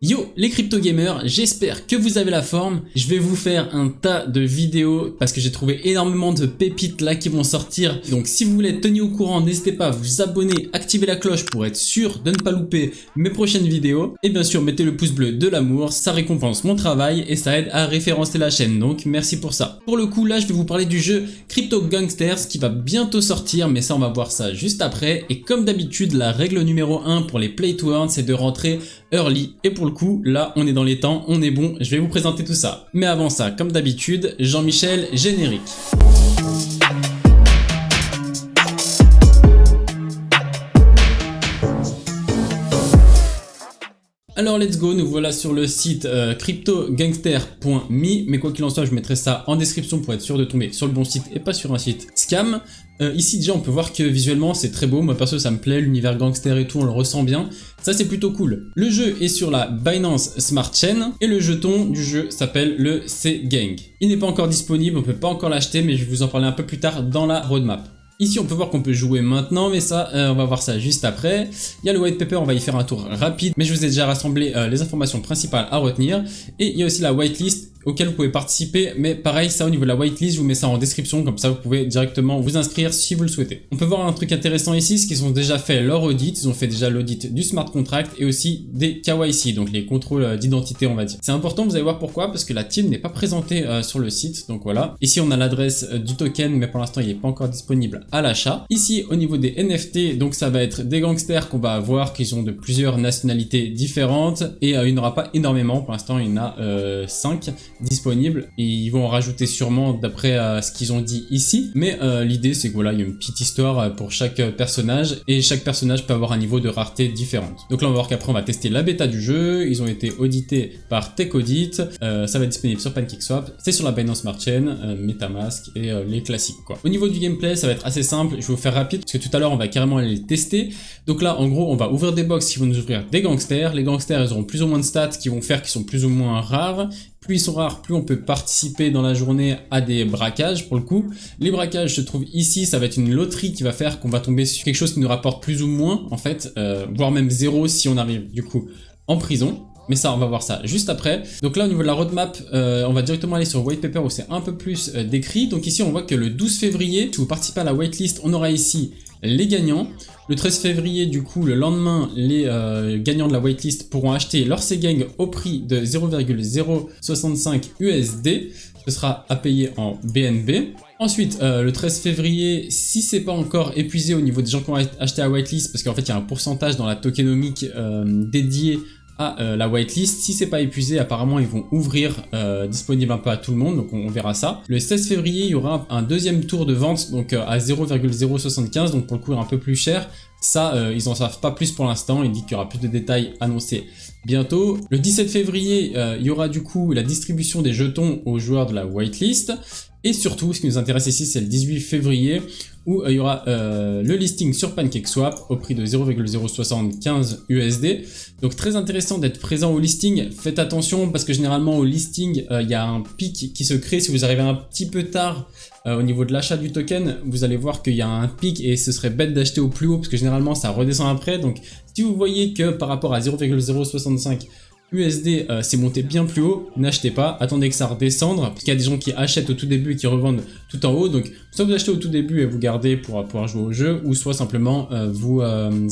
Yo les crypto gamers, j'espère que vous avez la forme. Je vais vous faire un tas de vidéos parce que j'ai trouvé énormément de pépites là qui vont sortir. Donc si vous voulez être tenu au courant, n'hésitez pas à vous abonner, activer la cloche pour être sûr de ne pas louper mes prochaines vidéos. Et bien sûr, mettez le pouce bleu de l'amour, ça récompense mon travail et ça aide à référencer la chaîne. Donc merci pour ça. Pour le coup là, je vais vous parler du jeu Crypto Gangsters qui va bientôt sortir, mais ça on va voir ça juste après. Et comme d'habitude, la règle numéro 1 pour les play to earn, c'est de rentrer early. Et pour le coup, là, on est dans les temps, on est bon, je vais vous présenter tout ça. Mais avant ça, comme d'habitude, Jean-Michel, générique. Alors let's go, nous voilà sur le site cryptogangster.me, mais quoi qu'il en soit, je mettrai ça en description pour être sûr de tomber sur le bon site et pas sur un site scam. Ici déjà on peut voir que visuellement c'est très beau, moi perso ça me plaît, l'univers gangster et tout on le ressent bien, ça c'est plutôt cool. Le jeu est sur la Binance Smart Chain et le jeton du jeu s'appelle le C-Gang. Il n'est pas encore disponible, on peut pas encore l'acheter, mais je vais vous en parler un peu plus tard dans la roadmap. Ici on peut voir qu'on peut jouer maintenant, mais ça on va voir ça juste après. Il y a le white paper, on va y faire un tour rapide, mais je vous ai déjà rassemblé les informations principales à retenir. Et il y a aussi la whitelist auquel vous pouvez participer, mais pareil ça au niveau de la whitelist, je vous mets ça en description, comme ça vous pouvez directement vous inscrire si vous le souhaitez. On peut voir un truc intéressant ici, c'est qu'ils ont déjà fait leur audit, ils ont fait déjà l'audit du smart contract et aussi des KYC, donc les contrôles d'identité on va dire. C'est important, vous allez voir pourquoi, parce que la team n'est pas présentée sur le site, donc voilà. Ici on a l'adresse du token, mais pour l'instant il n'est pas encore disponible à l'achat. Ici au niveau des NFT, donc ça va être des gangsters qu'on va avoir, qui sont de plusieurs nationalités différentes, et il n'y en aura pas énormément, pour l'instant il y en a 5 disponibles, et ils vont en rajouter sûrement d'après ce qu'ils ont dit ici, mais l'idée c'est que voilà, il y a une petite histoire pour chaque personnage, et chaque personnage peut avoir un niveau de rareté différente. Donc là on va voir qu'après on va tester la bêta du jeu, ils ont été audités par Tech Audit, ça va être disponible sur PancakeSwap, c'est sur la Binance Smart Chain, Metamask et les classiques quoi. Au niveau du gameplay ça va être assez simple, je vais vous faire rapide parce que tout à l'heure on va carrément aller les tester. Donc là en gros on va ouvrir des box qui vont nous ouvrir des gangsters, les gangsters ils auront plus ou moins de stats qui vont faire qu'ils sont plus ou moins rares. Plus ils sont rares, plus on peut participer dans la journée à des braquages pour le coup. Les braquages se trouvent ici, ça va être une loterie qui va faire qu'on va tomber sur quelque chose qui nous rapporte plus ou moins en fait, voire même 0 si on arrive du coup en prison. Mais ça, on va voir ça juste après. Donc là, au niveau de la roadmap, on va directement aller sur White Paper où c'est un peu plus décrit. Donc ici, on voit que le 12 février, si vous participez à la waitlist, on aura ici les gagnants. Le 13 février, du coup, le lendemain, les gagnants de la waitlist pourront acheter leur C-Gang au prix de 0,065 USD. Ce sera à payer en BNB. Ensuite, le 13 février, si c'est pas encore épuisé au niveau des gens qui ont acheté la waitlist, parce qu'en fait, il y a un pourcentage dans la tokenomique dédié à la whitelist, si c'est pas épuisé apparemment ils vont ouvrir disponible un peu à tout le monde, donc on verra ça. Le 16 février il y aura un deuxième tour de vente donc à 0,075, donc pour le coup un peu plus cher. Ça, ils en savent pas plus pour l'instant, ils disent qu'il y aura plus de détails annoncés bientôt. Le 17 février, il y aura du coup la distribution des jetons aux joueurs de la whitelist. Et surtout, ce qui nous intéresse ici, c'est le 18 février, où il y aura le listing sur PancakeSwap au prix de 0,075 USD. Donc très intéressant d'être présent au listing. Faites attention parce que généralement au listing, il y a un pic qui se crée. Si vous arrivez un petit peu tard au niveau de l'achat du token, vous allez voir qu'il y a un pic et ce serait bête d'acheter au plus haut parce que généralement ça redescend après. Donc si vous voyez que par rapport à 0,065 USD c'est monté bien plus haut, n'achetez pas, attendez que ça redescende, parce qu'il y a des gens qui achètent au tout début et qui revendent tout en haut, donc soit vous achetez au tout début et vous gardez pour pouvoir jouer au jeu, ou soit simplement vous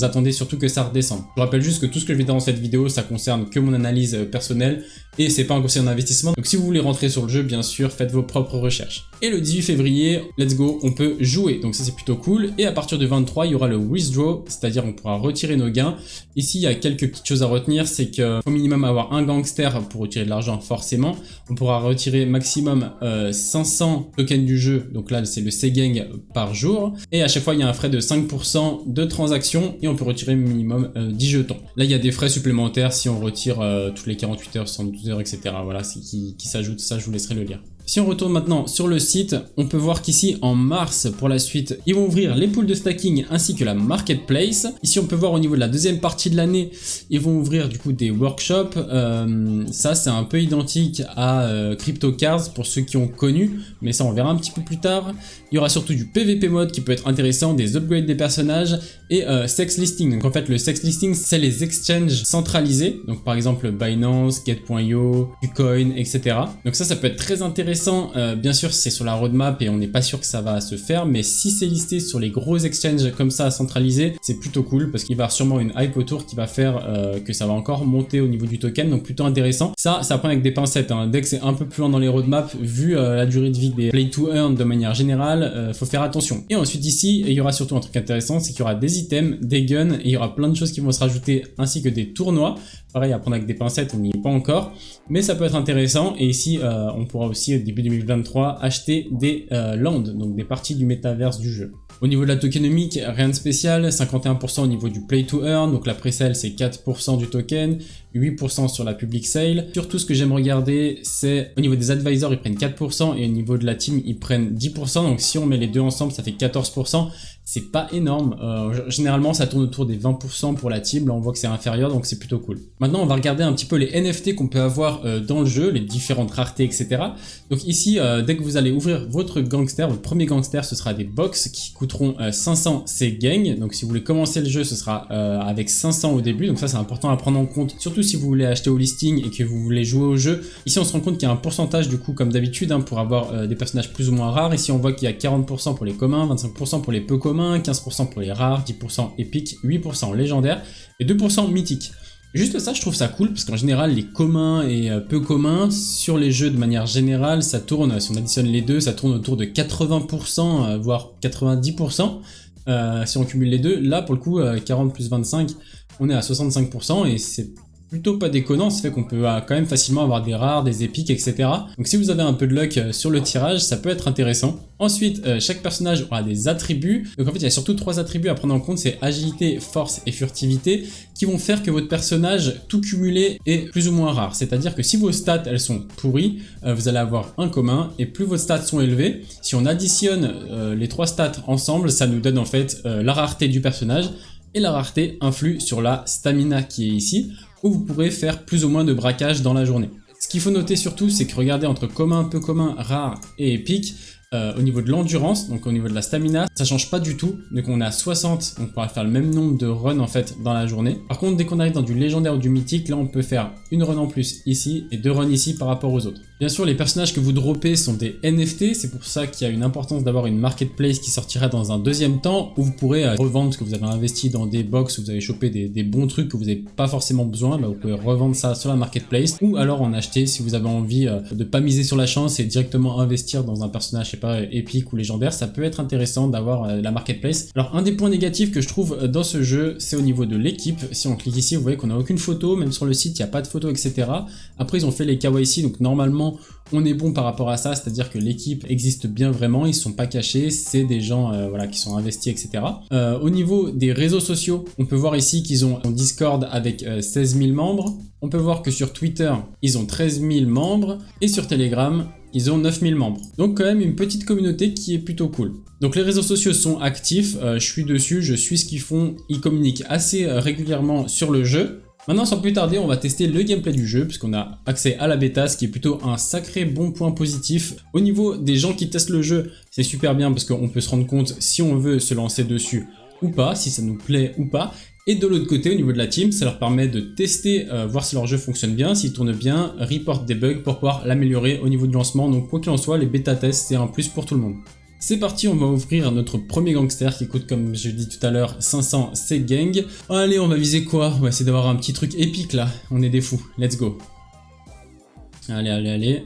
attendez surtout que ça redescende. Je rappelle juste que tout ce que je vais dire dans cette vidéo, ça concerne que mon analyse personnelle, et c'est pas un conseil d'investissement, donc si vous voulez rentrer sur le jeu, bien sûr, faites vos propres recherches. Et le 18 février, let's go, on peut jouer, donc ça c'est plutôt cool, et à partir du 23, il y aura le withdraw, c'est-à-dire on pourra retirer nos gains. Ici, il y a quelques petites choses à retenir, c'est qu'il faut minimum avoir un gangster pour retirer de l'argent forcément. On pourra retirer maximum 500 tokens du jeu, donc là c'est le C-Gang par jour. Et à chaque fois il y a un frais de 5% de transaction et on peut retirer minimum 10 jetons. Là il y a des frais supplémentaires si on retire tous les 48 heures, 72 heures, etc. Voilà, qui s'ajoutent, ça je vous laisserai le lire. Si on retourne maintenant sur le site, on peut voir qu'ici en mars pour la suite, ils vont ouvrir les pools de stacking ainsi que la marketplace. Ici on peut voir au niveau de la deuxième partie de l'année, ils vont ouvrir du coup des workshops. Ça c'est un peu identique à CryptoCards pour ceux qui ont connu, mais ça on verra un petit peu plus tard. Il y aura surtout du PVP mode qui peut être intéressant, des upgrades des personnages et sex listing. Donc en fait le sex listing c'est les exchanges centralisés, donc par exemple Binance, Get.io, Ucoin, etc. Donc ça peut être très intéressant. Bien sûr c'est sur la roadmap et on n'est pas sûr que ça va se faire, mais si c'est listé sur les gros exchanges comme ça centralisés, c'est plutôt cool parce qu'il va y avoir sûrement une hype autour qui va faire que ça va encore monter au niveau du token, donc plutôt intéressant. Ça prend avec des pincettes, hein. Dès que c'est un peu plus loin dans les roadmaps, vu la durée de vie des play to earn de manière générale, faut faire attention. Et ensuite ici, il y aura surtout un truc intéressant, c'est qu'il y aura des items, des guns, et il y aura plein de choses qui vont se rajouter, ainsi que des tournois. Pareil, à prendre avec des pincettes, on n'y est pas encore, mais ça peut être intéressant. Et ici, on pourra aussi, au début 2023, acheter des lands, donc des parties du métaverse du jeu. Au niveau de la tokenomique, rien de spécial, 51% au niveau du play to earn, donc la pre-sale c'est 4% du token, 8% sur la public sale. Surtout ce que j'aime regarder, c'est au niveau des advisors, ils prennent 4% et au niveau de la team, ils prennent 10%. Donc si on met les deux ensemble, ça fait 14%. C'est pas énorme. Généralement, ça tourne autour des 20% pour la team. Là, on voit que c'est inférieur, donc c'est plutôt cool. Maintenant, on va regarder un petit peu les NFT qu'on peut avoir dans le jeu, les différentes raretés, etc. Donc ici, dès que vous allez ouvrir votre gangster, votre premier gangster, ce sera des box qui coûteront 500 C-Gang. Donc si vous voulez commencer le jeu, ce sera avec 500 au début. Donc ça, c'est important à prendre en compte, surtout si vous voulez acheter au listing et que vous voulez jouer au jeu. Ici, on se rend compte qu'il y a un pourcentage, du coup, comme d'habitude, pour avoir des personnages plus ou moins rares. Ici, on voit qu'il y a 40% pour les communs, 25% pour les peu communs, 15% pour les rares, 10% épiques, 8% légendaires et 2% mythiques. Juste ça, je trouve ça cool, parce qu'en général, les communs et peu communs, sur les jeux de manière générale, ça tourne, si on additionne les deux, ça tourne autour de 80%, voire 90%, si on cumule les deux. Là, pour le coup, 40 plus 25, on est à 65%, et c'est plutôt pas déconnant, ça fait qu'on peut quand même facilement avoir des rares, des épiques, etc. Donc si vous avez un peu de luck sur le tirage, ça peut être intéressant. Ensuite, chaque personnage aura des attributs. Donc en fait, il y a surtout 3 attributs à prendre en compte, c'est agilité, force et furtivité, qui vont faire que votre personnage, tout cumulé, est plus ou moins rare. C'est-à-dire que si vos stats, elles sont pourries, vous allez avoir un commun, et plus vos stats sont élevés, si on additionne les 3 stats ensemble, ça nous donne en fait la rareté du personnage, et la rareté influe sur la stamina qui est ici, où vous pourrez faire plus ou moins de braquage dans la journée. Ce qu'il faut noter surtout, c'est que regardez entre commun, peu commun, rare et épique, au niveau de l'endurance, donc au niveau de la stamina, ça change pas du tout. Donc on est à 60, on pourra faire le même nombre de runs en fait dans la journée. Par contre, dès qu'on arrive dans du légendaire ou du mythique, là on peut faire une run en plus ici et 2 runs ici par rapport aux autres. Bien sûr, les personnages que vous droppez sont des NFT, c'est pour ça qu'il y a une importance d'avoir une marketplace qui sortira dans un deuxième temps, où vous pourrez revendre ce que vous avez investi dans des box, où vous avez chopé des bons trucs que vous n'avez pas forcément besoin, bah vous pouvez revendre ça sur la marketplace, ou alors en acheter si vous avez envie de pas miser sur la chance et directement investir dans un personnage, je sais pas, épique ou légendaire. Ça peut être intéressant d'avoir la marketplace. Alors un des points négatifs que je trouve dans ce jeu, c'est au niveau de l'équipe. Si on clique ici, vous voyez qu'on n'a aucune photo, même sur le site il n'y a pas de photo, etc. Après ils ont fait les KYC, donc normalement on est bon par rapport à ça, c'est-à-dire que l'équipe existe bien vraiment, ils sont pas cachés, c'est des gens voilà, qui sont investis, etc. Au niveau des réseaux sociaux, on peut voir ici qu'ils ont un Discord avec 16 000 membres. On peut voir que sur Twitter, ils ont 13 000 membres, et sur Telegram, ils ont 9000 membres. Donc quand même une petite communauté qui est plutôt cool. Donc les réseaux sociaux sont actifs, je suis dessus, je suis ce qu'ils font, ils communiquent assez régulièrement sur le jeu. Maintenant, sans plus tarder, on va tester le gameplay du jeu, puisqu'on a accès à la bêta, ce qui est plutôt un sacré bon point positif. Au niveau des gens qui testent le jeu, c'est super bien, parce qu'on peut se rendre compte si on veut se lancer dessus ou pas, si ça nous plaît ou pas. Et de l'autre côté, au niveau de la team, ça leur permet de tester, voir si leur jeu fonctionne bien, s'il tourne bien, report des bugs pour pouvoir l'améliorer au niveau du lancement. Donc quoi qu'il en soit, les bêta tests, c'est un plus pour tout le monde. C'est parti, on va ouvrir notre premier gangster qui coûte, comme je l'ai dit tout à l'heure, 500 C-Gang. Allez, on va viser quoi? On va essayer d'avoir un petit truc épique là. On est des fous. Let's go. Allez, allez, allez.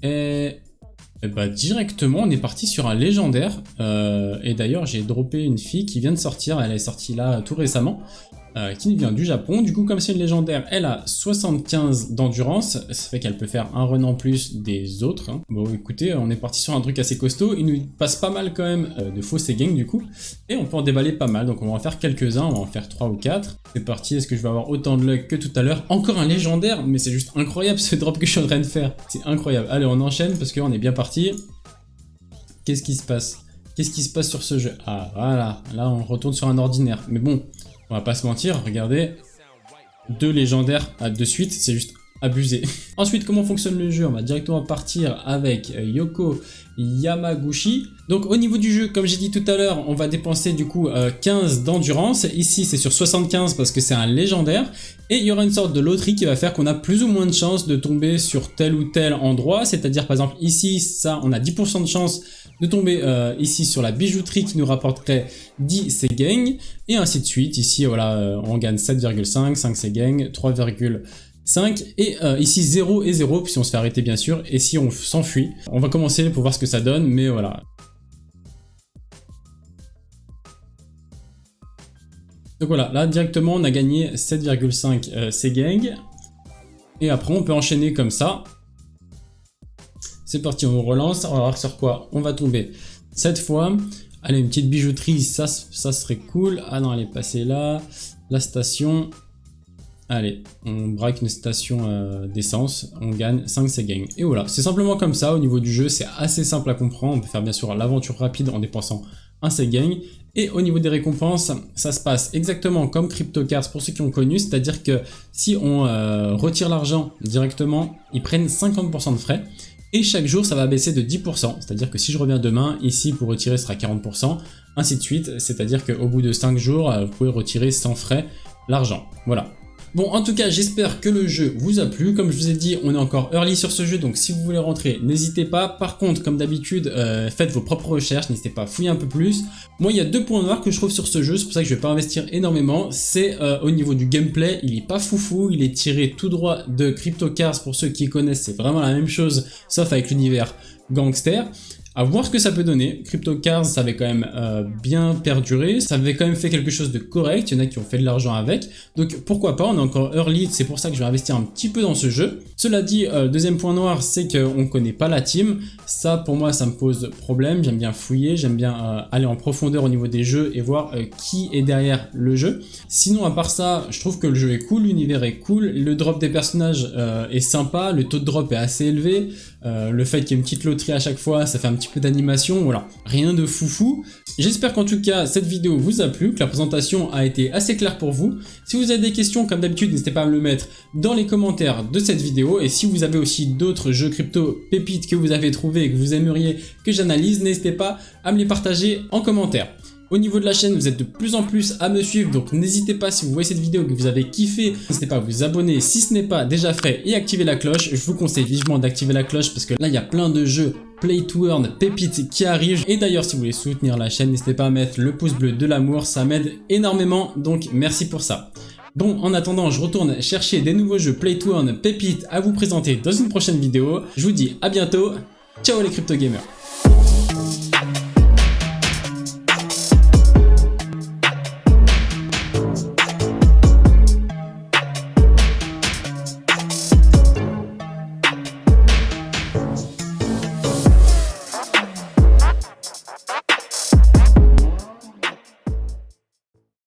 Et bah directement, on est parti sur un légendaire. Et d'ailleurs, j'ai droppé une fille qui vient de sortir. Elle est sortie là tout récemment. qui vient du Japon. Du coup, comme c'est une légendaire, elle a 75 d'endurance, ça fait qu'elle peut faire un run en plus des autres. Hein. Bon, écoutez, on est parti sur un truc assez costaud. Il nous passe pas mal quand même de faux Segang du coup, et on peut en déballer pas mal. Donc on va en faire quelques-uns, on va en faire 3 ou 4. C'est parti, est-ce que je vais avoir autant de luck que tout à l'heure? Encore un légendaire, mais c'est juste incroyable ce drop que je suis en train de faire. C'est incroyable. Allez, on enchaîne parce qu'on est bien parti. Qu'est-ce qui se passe? Qu'est-ce qui se passe sur ce jeu? Ah, voilà, là on retourne sur un ordinaire. Mais bon, on va pas se mentir, regardez, 2 légendaires de suite, c'est juste abusé. Ensuite, comment fonctionne le jeu? On va directement partir avec Yoko Yamaguchi. Donc au niveau du jeu, comme j'ai dit tout à l'heure, on va dépenser du coup 15 d'endurance. Ici c'est sur 75 parce que c'est un légendaire. Et il y aura une sorte de loterie qui va faire qu'on a plus ou moins de chances de tomber sur tel ou tel endroit. C'est-à-dire par exemple ici, ça on a 10% de chance de tomber ici sur la bijouterie qui nous rapporterait 10 Segang. Et ainsi de suite. Ici voilà, on gagne 7,5, 5 Segang, 3,5 et ici 0 et 0 puis on se fait arrêter bien sûr, et si on s'enfuit, on va commencer pour voir ce que ça donne, mais voilà. Donc voilà, là directement on a gagné 7,5 Segang, et après on peut enchaîner comme ça. C'est parti, on relance, on va voir sur quoi on va tomber cette fois. Allez, une petite bijouterie, ça serait cool. Ah non, elle est passée là, la station. Allez, on braque une station d'essence, on gagne 5 Segang. Et voilà, c'est simplement comme ça au niveau du jeu, c'est assez simple à comprendre. On peut faire bien sûr l'aventure rapide en dépensant un Segang. Et au niveau des récompenses, ça se passe exactement comme CryptoCars pour ceux qui ont connu, c'est-à-dire que si on retire l'argent directement, ils prennent 50% de frais. Et chaque jour, ça va baisser de 10%, c'est-à-dire que si je reviens demain, ici pour retirer ce sera 40%, ainsi de suite, c'est-à-dire qu'au bout de 5 jours, vous pouvez retirer sans frais l'argent. Voilà. Bon, en tout cas, j'espère que le jeu vous a plu. Comme je vous ai dit, on est encore early sur ce jeu, donc si vous voulez rentrer, n'hésitez pas. Par contre, comme d'habitude, faites vos propres recherches, n'hésitez pas à fouiller un peu plus. Moi, il y a 2 points noirs que je trouve sur ce jeu, c'est pour ça que je vais pas investir énormément. C'est au niveau du gameplay, il est pas foufou, il est tiré tout droit de CryptoCars. Pour ceux qui connaissent, c'est vraiment la même chose, sauf avec l'univers gangster. À voir ce que ça peut donner. CryptoCars, ça avait quand même bien perduré, ça avait quand même fait quelque chose de correct, il y en a qui ont fait de l'argent avec, donc pourquoi pas, on est encore early, c'est pour ça que je vais investir un petit peu dans ce jeu. Cela dit, deuxième point noir, c'est qu'on connaît pas la team, ça pour moi ça me pose problème, j'aime bien fouiller, j'aime bien aller en profondeur au niveau des jeux et voir qui est derrière le jeu. Sinon à part ça, je trouve que le jeu est cool, l'univers est cool, le drop des personnages est sympa, le taux de drop est assez élevé, le fait qu'il y ait une petite loterie à chaque fois, ça fait un petit peu d'animation, voilà, rien de foufou. J'espère qu'en tout cas cette vidéo vous a plu, que la présentation a été assez claire pour vous. Si vous avez des questions, comme d'habitude, n'hésitez pas à me le mettre dans les commentaires de cette vidéo, et si vous avez aussi d'autres jeux crypto pépites que vous avez trouvé et que vous aimeriez que j'analyse, n'hésitez pas à me les partager en commentaire. Au niveau de la chaîne, vous êtes de plus en plus à me suivre, donc n'hésitez pas, si vous voyez cette vidéo que vous avez kiffé, n'hésitez pas à vous abonner si ce n'est pas déjà fait et activer la cloche. Je vous conseille vivement d'activer la cloche parce que là il y a plein de jeux Play to Earn pépites qui arrivent. Et d'ailleurs, si vous voulez soutenir la chaîne, n'hésitez pas à mettre le pouce bleu de l'amour, ça m'aide énormément, donc merci pour ça. Bon, en attendant, je retourne chercher des nouveaux jeux Play to Earn pépites à vous présenter dans une prochaine vidéo. Je vous dis à bientôt, ciao les crypto gamers.